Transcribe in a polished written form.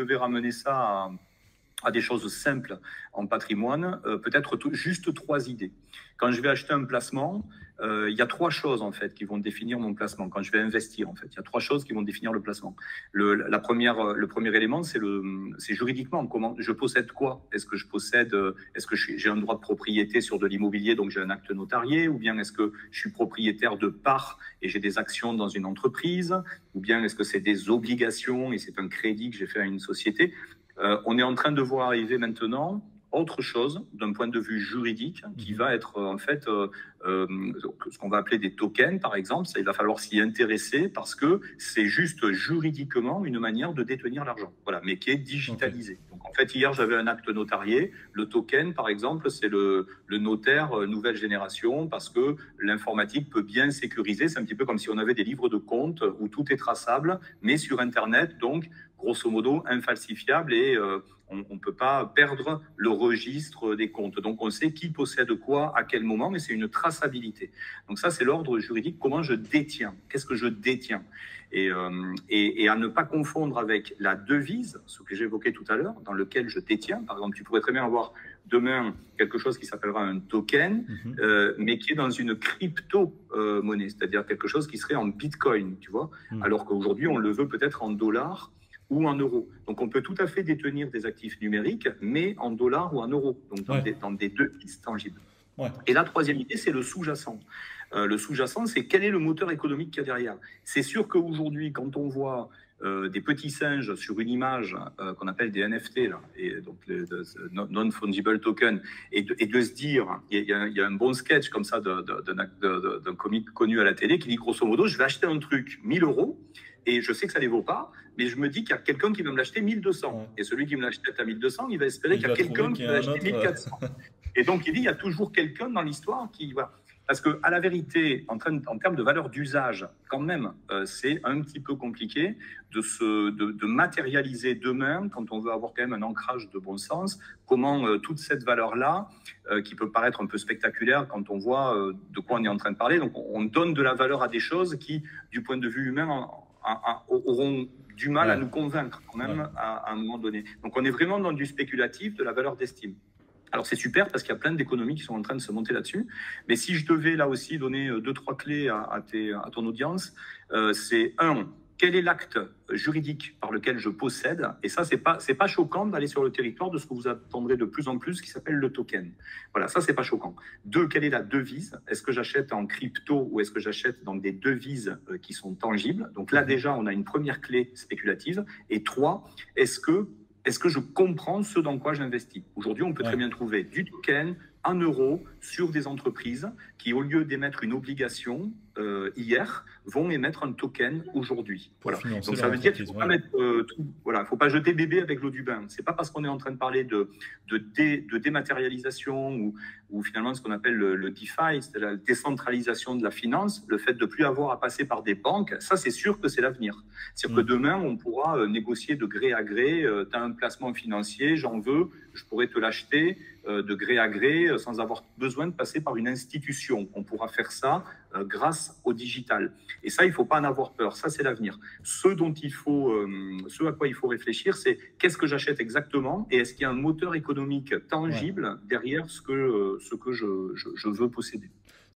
devais ramener ça à des choses simples en patrimoine, peut-être juste 3 idées. Quand je vais acheter un placement, il y a 3 choses en fait qui vont définir mon placement. Quand je vais investir, en fait, il y a 3 choses qui vont définir le placement. Le premier élément, c'est juridiquement. Comment je possède quoi? Est-ce que j'ai un droit de propriété sur de l'immobilier, donc j'ai un acte notarié, ou bien est-ce que je suis propriétaire de parts et j'ai des actions dans une entreprise, ou bien est-ce que c'est des obligations et c'est un crédit que j'ai fait à une société? On est en train de voir arriver maintenant autre chose d'un point de vue juridique qui va être en fait ce qu'on va appeler des tokens par exemple. Ça, il va falloir s'y intéresser parce que c'est juste juridiquement une manière de détenir l'argent, voilà, mais qui est digitalisée. Okay. Donc en fait hier j'avais un acte notarié, le token par exemple c'est le notaire nouvelle génération parce que l'informatique peut bien sécuriser. C'est un petit peu comme si on avait des livres de compte où tout est traçable mais sur internet, donc grosso modo infalsifiable et on ne peut pas perdre le registre des comptes. Donc, on sait qui possède quoi, à quel moment, mais c'est une traçabilité. Donc, ça, c'est l'ordre juridique. Comment je détiens? Qu'est-ce que je détiens? Et à ne pas confondre avec la devise, ce que j'évoquais tout à l'heure, dans lequel je détiens. Par exemple, tu pourrais très bien avoir demain quelque chose qui s'appellera un token, mais qui est dans une crypto-monnaie, c'est-à-dire quelque chose qui serait en bitcoin, tu vois, alors qu'aujourd'hui, on le veut peut-être en dollars ou en euros. Donc, on peut tout à fait détenir des actifs numériques, mais en dollars ou en euros, donc dans des devises tangibles. Ouais. Et la troisième idée, c'est le sous-jacent. Le sous-jacent, c'est quel est le moteur économique qu'il y a derrière. C'est sûr qu'aujourd'hui, quand on voit des petits singes sur une image qu'on appelle des NFT, là, et donc non-fungible token, et de se dire, il y a un bon sketch comme ça d'un comique connu à la télé qui dit grosso modo, je vais acheter un truc 1000 €, et je sais que ça ne les vaut pas, mais je me dis qu'il y a quelqu'un qui va me l'acheter 1200. Ouais. Et celui qui me l'achète à 1200, il va espérer qu'il y a quelqu'un qui va l'acheter 1400. Et donc, il dit, il y a toujours quelqu'un dans l'histoire qui va... Parce qu'à la vérité, en termes de valeur d'usage, quand même, c'est un petit peu compliqué de matérialiser demain, quand on veut avoir quand même un ancrage de bon sens, comment toute cette valeur-là, qui peut paraître un peu spectaculaire quand on voit de quoi on est en train de parler, donc on donne de la valeur à des choses qui, du point de vue humain, auront du mal à nous convaincre quand même à un moment donné. Donc on est vraiment dans du spéculatif, de la valeur d'estime. Alors c'est super parce qu'il y a plein d'économies qui sont en train de se monter là-dessus. Mais si je devais là aussi donner 2-3 clés à ton audience, c'est quel est l'acte juridique par lequel je possède? Et ça, c'est pas choquant d'aller sur le territoire de ce que vous attendrez de plus en plus, qui s'appelle le token. Voilà, ça, c'est pas choquant. 2, quelle est la devise? Est-ce que j'achète en crypto ou est-ce que j'achète dans des devises qui sont tangibles? Donc là, déjà, on a une première clé spéculative. Et 3, est-ce que je comprends ce dans quoi j'investis? Aujourd'hui, on peut très bien trouver du token en euros sur des entreprises qui, au lieu d'émettre une obligation hier, vont émettre un token aujourd'hui. Voilà. Donc ça veut dire qu'il ne faut pas mettre tout. Voilà, faut pas jeter bébé avec l'eau du bain. C'est pas parce qu'on est en train de parler de dématérialisation ou finalement ce qu'on appelle le DeFi, c'est la décentralisation de la finance, le fait de plus avoir à passer par des banques, ça c'est sûr que c'est l'avenir. C'est-à-dire que demain on pourra négocier de gré à gré. Tu as un placement financier, j'en veux, je pourrais te l'acheter de gré à gré sans avoir besoin de passer par une institution. On pourra faire ça grâce au digital. Et ça, il ne faut pas en avoir peur. Ça, c'est l'avenir. Ce à quoi il faut réfléchir, c'est qu'est-ce que j'achète exactement et est-ce qu'il y a un moteur économique tangible derrière ce que je veux posséder.